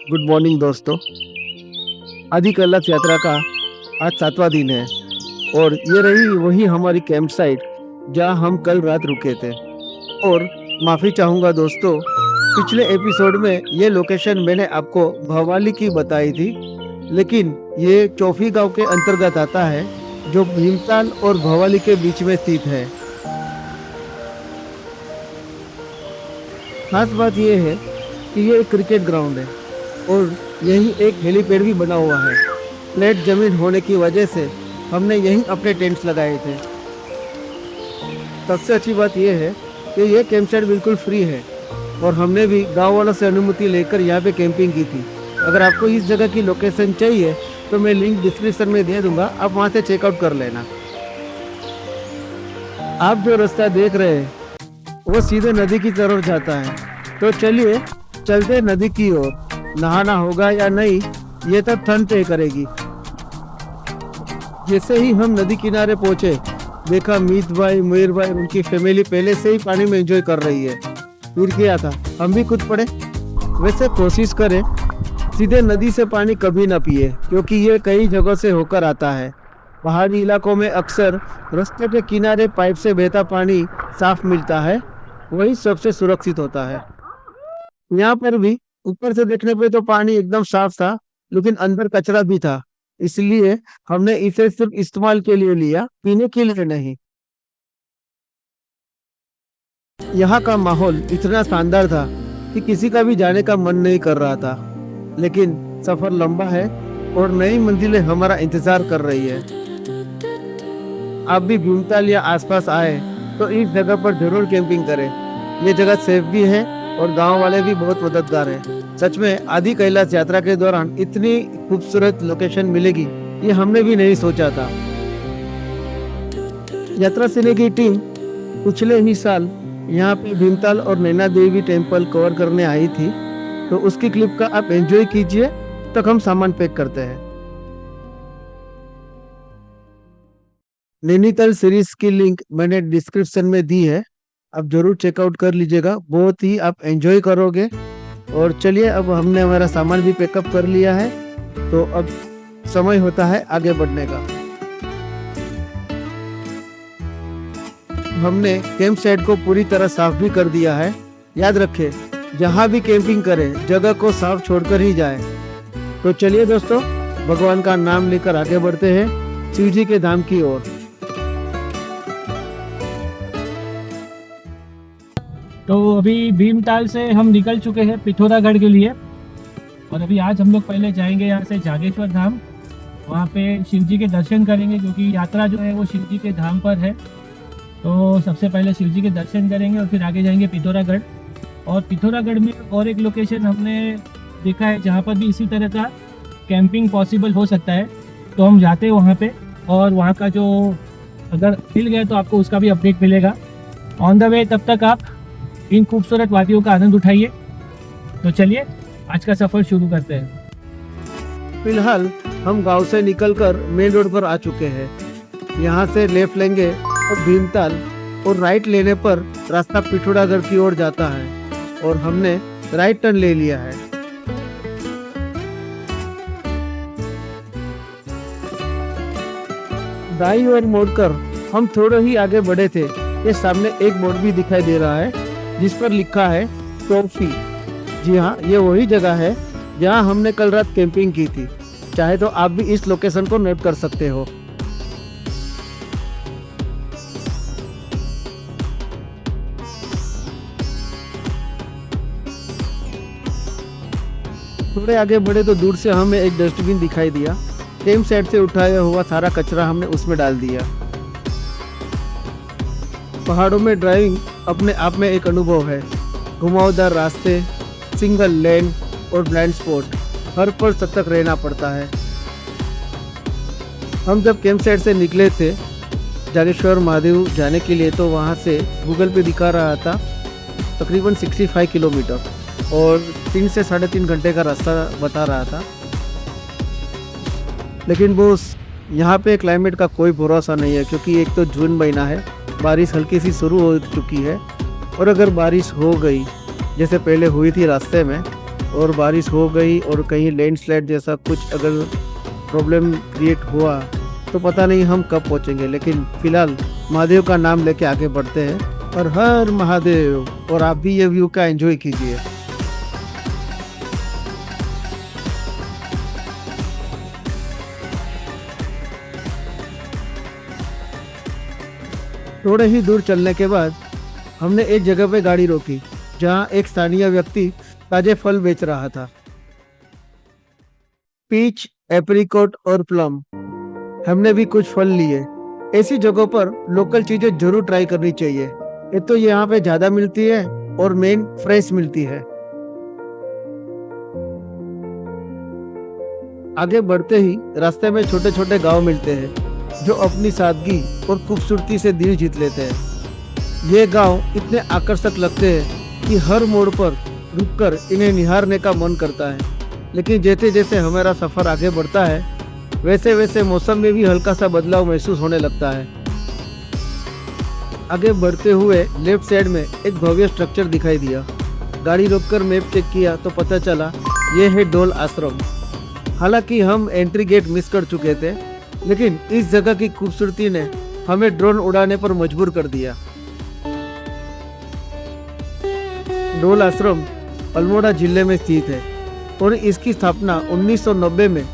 Good morning दोस्तों। आदि कैलाश यात्रा का आज 7वां दिन है और ये रही वही हमारी कैंप साइट जहाँ हम कल रात रुके थे। और माफ़ी चाहूँगा दोस्तों, पिछले एपिसोड में ये लोकेशन मैंने आपको भवाली की बताई थी, लेकिन ये चौफी गांव के अंतर्गत आता है जो भीमताल और भवाली के बीच में स्थित है। खास बात यह है कि ये एक क्रिकेट ग्राउंड है और यहीं एक हेलीपैड भी बना हुआ है। फ्लैट जमीन होने की वजह से हमने यहीं अपने टेंट्स लगाए थे। सबसे अच्छी बात यह है कि यह कैंप साइट बिल्कुल फ्री है और हमने भी गांव वालों से अनुमति लेकर यहाँ पे कैंपिंग की थी। अगर आपको इस जगह की लोकेशन चाहिए तो मैं लिंक डिस्क्रिप्शन में दे दूंगा, आप वहाँ से चेकआउट कर लेना। आप जो रास्ता देख रहे हैं वो सीधे नदी की तरफ जाता है, तो चलिए चलते नदी की ओर। नहाना होगा या नहीं ये तब ठंड तय करेगी। जैसे ही हम नदी किनारे पहुंचे देखा मीत भाई, मुईर भाई, उनकी फैमिली पहले से ही पानी में एंजॉय कर रही है। फिर क्या था, हम भी कूद पड़े। वैसे कोशिश करें सीधे नदी से पानी कभी ना पिए, क्योंकि ये कई जगहों से होकर आता है। पहाड़ी इलाकों में अक्सर रास्ते के किनारे पाइप से बहता पानी साफ मिलता है, वही सबसे सुरक्षित होता है। यहाँ पर भी ऊपर से देखने पे तो पानी एकदम साफ था, लेकिन अंदर कचरा भी था, इसलिए हमने इसे सिर्फ इस्तेमाल के लिए लिया, पीने के लिए नहीं। यहाँ का माहौल इतना शानदार था कि किसी का भी जाने का मन नहीं कर रहा था, लेकिन सफर लंबा है और नई मंजिलें हमारा इंतजार कर रही है। आप भी भीमताल या आसपास आए तो इस जगह पर जरूर कैंपिंग करें। ये जगह सेफ भी है और गांव वाले भी बहुत मददगार हैं। सच में आदि कैलाश यात्रा के दौरान इतनी खूबसूरत लोकेशन मिलेगी ये हमने भी नहीं सोचा था। यात्रा सेना की टीम पिछले ही साल यहाँ पे भीमताल और नैना देवी टेम्पल कवर करने आई थी, तो उसकी क्लिप का आप एंजॉय कीजिए तक हम सामान पैक करते हैं। नैनीताल सीरीज की लिंक मैंने डिस्क्रिप्शन में दी है, आप जरूर चेकआउट कर लीजिएगा, बहुत ही आप एंजॉय करोगे। और चलिए अब हमने हमारा सामान भी पैकअप कर लिया है, तो अब समय होता है आगे बढ़ने का। हमने कैंप साइट को पूरी तरह साफ भी कर दिया है। याद रखें, जहाँ भी कैंपिंग करें जगह को साफ छोड़कर ही जाएं। तो चलिए दोस्तों, भगवान का नाम लेकर आगे बढ़ते हैं शिव जी के धाम की ओर। तो अभी भीमताल से हम निकल चुके हैं पिथौरागढ़ के लिए, और अभी आज हम लोग पहले जाएंगे यहाँ से जागेश्वर धाम। वहाँ पे शिव जी के दर्शन करेंगे, क्योंकि यात्रा जो है वो शिव जी के धाम पर है। तो सबसे पहले शिव जी के दर्शन करेंगे और फिर आगे जाएंगे पिथौरागढ़। और पिथौरागढ़ में और एक लोकेशन हमने देखा है जहाँ पर भी इसी तरह का कैंपिंग पॉसिबल हो सकता है, तो हम जाते हैं वहाँ पे। और वहाँ का जो अगर मिल गया तो आपको उसका भी अपडेट मिलेगा ऑन द वे। तब तक आप इन खूबसूरत वादियों का आनंद उठाइए। तो चलिए आज का सफर शुरू करते हैं। फिलहाल हम गांव से निकलकर मेन रोड पर आ चुके हैं। यहाँ से लेफ्ट लेंगे और भीमताल, और राइट लेने पर रास्ता पिथौरागढ़ की ओर जाता है, और हमने राइट टर्न ले लिया है। दाईं ओर मोड़कर हम थोड़े ही आगे बढ़े थे, ये सामने एक बोर्ड भी दिखाई दे रहा है जिस पर लिखा है टॉफी। जी हाँ, ये वही जगह है जहाँ हमने कल रात कैंपिंग की थी। चाहे तो आप भी इस लोकेशन को नोट कर सकते हो। थोड़े आगे बढ़े तो दूर से हमें एक डस्टबिन दिखाई दिया। कैंप साइट से उठाया हुआ सारा कचरा हमने उसमें डाल दिया। पहाड़ों में ड्राइविंग अपने आप में एक अनुभव है। घुमावदार रास्ते, सिंगल लेन और ब्लाइंड स्पॉट, हर पल सतर्क रहना पड़ता है। हम जब कैंप साइट से निकले थे जागेश्वर महादेव जाने के लिए, तो वहाँ से गूगल पे दिखा रहा था तकरीबन 65 किलोमीटर और 3 से 3.5 घंटे का रास्ता बता रहा था। लेकिन बोस, यहाँ पे क्लाइमेट का कोई भरोसा नहीं है, क्योंकि एक तो जून महीना है, बारिश हल्की सी शुरू हो चुकी है, और अगर बारिश हो गई जैसे पहले हुई थी रास्ते में, और बारिश हो गई और कहीं लैंडस्लाइड जैसा कुछ अगर प्रॉब्लम क्रिएट हुआ तो पता नहीं हम कब पहुंचेंगे। लेकिन फिलहाल महादेव का नाम लेके आगे बढ़ते हैं। और हर महादेव। और आप भी ये व्यू का एंजॉय कीजिए। थोड़े ही दूर चलने के बाद हमने एक जगह पे गाड़ी रोकी जहां एक स्थानीय व्यक्ति ताजे फल बेच रहा था। पीच, एप्रिकॉट और प्लम। हमने भी कुछ फल लिए। ऐसी जगहों पर लोकल चीजें जरूर ट्राई करनी चाहिए। एक तो यहाँ पे ज्यादा मिलती है और मेन फ्रेश मिलती है। आगे बढ़ते ही रास्ते में छोटे छोटे गांव मिलते हैं जो अपनी सादगी और खूबसूरती से दिल जीत लेते हैं। ये गांव इतने आकर्षक लगते हैं कि हर मोड़ पर रुककर इन्हें निहारने का मन करता है। लेकिन जैसे जैसे हमारा सफर आगे बढ़ता है वैसे वैसे मौसम में भी हल्का सा बदलाव महसूस होने लगता है। आगे बढ़ते हुए लेफ्ट साइड में एक भव्य स्ट्रक्चर दिखाई दिया। गाड़ी रोककर मैप चेक किया तो पता चला ये है डोल आश्रम। हालांकि हम एंट्री गेट मिस कर चुके थे, लेकिन इस जगह की खूबसूरती ने हमें ड्रोन उड़ाने पर मजबूर कर दिया। डोल आश्रम अल्मोड़ा जिले में स्थित है और इसकी स्थापना 1990 में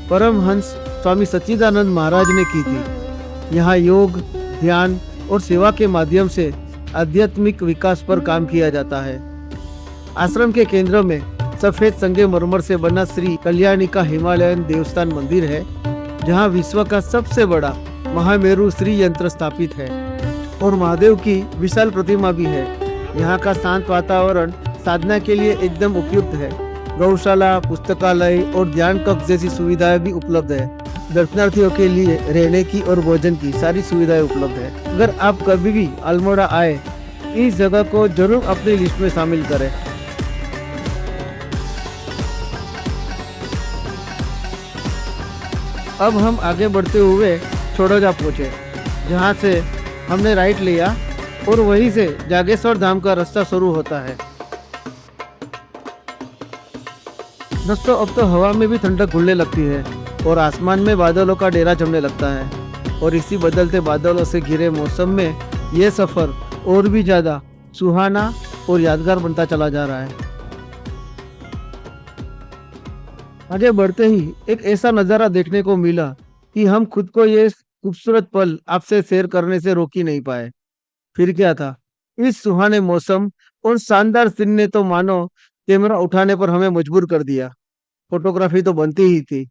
परमहंस स्वामी सच्चिदानंद महाराज ने की थी। यहाँ योग, ध्यान और सेवा के माध्यम से आध्यात्मिक विकास पर काम किया जाता है। आश्रम के केंद्र में सफेद संगमरमर से बना श्री कल्याणी का हिमालयन देवस्थान मंदिर है, जहाँ विश्व का सबसे बड़ा महामेरु श्री यंत्र स्थापित है और महादेव की विशाल प्रतिमा भी है। यहाँ का शांत वातावरण साधना के लिए एकदम उपयुक्त है। गौशाला, पुस्तकालय और ध्यान कक्ष जैसी सुविधाएं भी उपलब्ध है। दर्शनार्थियों के लिए रहने की और भोजन की सारी सुविधाएं उपलब्ध है। अगर आप कभी भी अल्मोड़ा आए, इस जगह को जरूर अपनी लिस्ट में शामिल करें। अब हम आगे बढ़ते हुए छोड़ोजा पहुंचे, जहां से हमने राइट लिया और वहीं से जागेश्वर धाम का रास्ता शुरू होता है। दोस्तों, अब तो हवा में भी ठंडक घुलने लगती है और आसमान में बादलों का डेरा जमने लगता है और इसी बदलते बादलों से घिरे मौसम में ये सफर और भी ज्यादा सुहाना और यादगार बनता चला जा रहा है। आगे बढ़ते ही एक ऐसा नज़ारा देखने को मिला कि हम खुद को ये खूबसूरत पल आपसे शेयर करने से रोक ही नहीं पाए। फिर क्या था, इस सुहाने मौसम और शानदार सीन ने तो मानो कैमरा उठाने पर हमें मजबूर कर दिया। फोटोग्राफी तो बनती ही थी।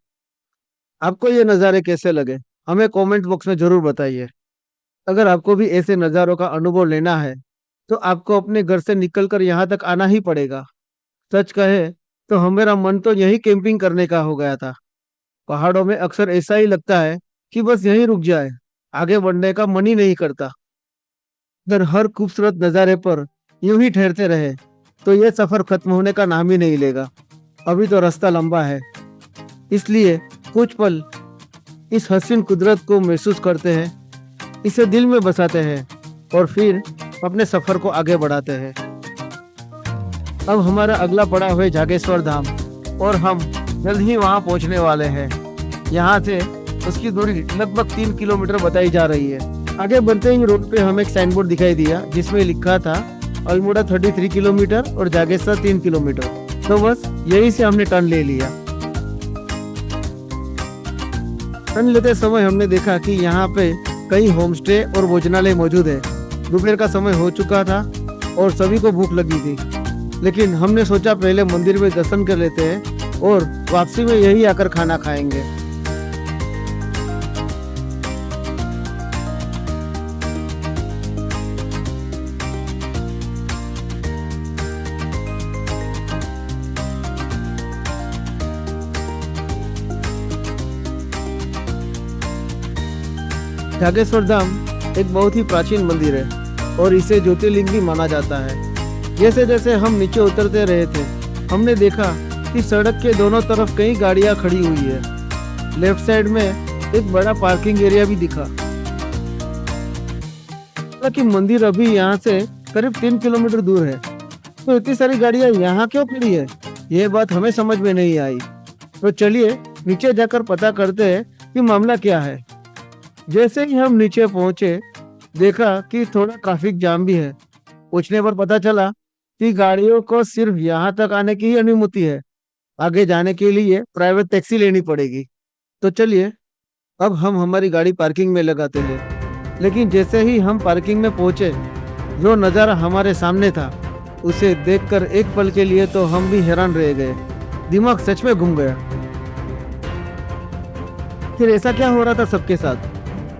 आपको ये नज़ारे कैसे लगे, हमें कमेंट बॉक्स में जरूर बताइए। अगर आपको भी ऐसे नज़ारों का अनुभव लेना है तो आपको अपने घर से निकलकर यहाँ तक आना ही पड़ेगा। सच कहे तो हमारा मन तो यही कैंपिंग करने का हो गया था। पहाड़ों में अक्सर ऐसा ही लगता है कि बस यहीं रुक जाए, आगे बढ़ने का मन ही नहीं करता। अगर हर खूबसूरत नज़ारे पर यूं ही ठहरते रहे तो ये सफर खत्म होने का नाम ही नहीं लेगा। अभी तो रास्ता लंबा है, इसलिए कुछ पल इस हसीन कुदरत को महसूस करते हैं, इसे दिल में बसाते हैं और फिर अपने सफर को आगे बढ़ाते हैं। अब हमारा अगला पड़ाव है जागेश्वर धाम और हम जल्द ही वहां पहुंचने वाले हैं। यहाँ से उसकी दूरी लगभग 3 किलोमीटर बताई जा रही है। आगे बढ़ते ही रोड पे हमें एक साइन बोर्ड दिखाई दिया जिसमें लिखा था अल्मोड़ा 33 किलोमीटर और जागेश्वर 3 किलोमीटर। तो बस यही से हमने टर्न ले लिया। टर्न लेते समय हमने देखा कि यहाँ पे कई होम स्टे और भोजनालय मौजूद है। दोपहर का समय हो चुका था और सभी को भूख लगी थी, लेकिन हमने सोचा पहले मंदिर में दर्शन कर लेते हैं और वापसी में यही आकर खाना खाएंगे। जागेश्वर धाम एक बहुत ही प्राचीन मंदिर है और इसे ज्योतिर्लिंग भी माना जाता है। जैसे जैसे हम नीचे उतरते रहे थे, हमने देखा कि सड़क के दोनों तरफ कई गाड़ियां खड़ी हुई है। लेफ्ट साइड में एक बड़ा पार्किंग एरिया भी दिखा। हालांकि मंदिर अभी यहाँ से करीब 3 किलोमीटर दूर है, तो इतनी सारी गाड़ियां यहाँ क्यों खड़ी है, ये बात हमें समझ में नहीं आई। तो चलिए नीचे जाकर पता करते हैं कि मामला क्या है। जैसे ही हम नीचे पहुंचे देखा कि थोड़ा ट्रैफिक जाम भी है। पूछने पर पता चला कि गाड़ियों को सिर्फ यहाँ तक आने की ही अनुमति है, आगे जाने के लिए प्राइवेट टैक्सी लेनी पड़ेगी। तो चलिए अब हम हमारी गाड़ी पार्किंग में लगाते हैं। लेकिन जैसे ही हम पार्किंग में पहुंचे, जो नज़ारा हमारे सामने था उसे देखकर एक पल के लिए तो हम भी हैरान रह गए। दिमाग सच में घूम गया। फिर ऐसा क्या हो रहा था सबके साथ?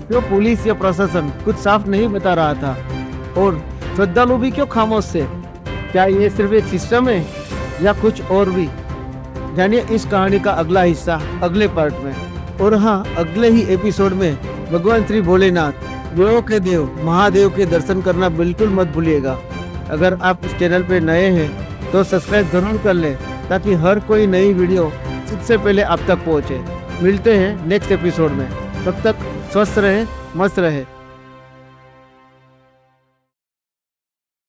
क्यों पुलिस या प्रशासन कुछ साफ नहीं बता रहा था? और श्रद्धालु भी क्यों खामोश थे? क्या ये सिर्फ एक सिस्टम है या कुछ और भी? जानिए इस कहानी का अगला हिस्सा अगले पार्ट में। और हाँ, अगले ही एपिसोड में भगवान श्री भोलेनाथ, देवों के देव महादेव के दर्शन करना बिल्कुल मत भूलिएगा। अगर आप इस चैनल पे नए हैं तो सब्सक्राइब जरूर कर लें ताकि हर कोई नई वीडियो सबसे पहले आप तक पहुंचे। मिलते हैं नेक्स्ट एपिसोड में। तब तक स्वस्थ रहें, मस्त रहें।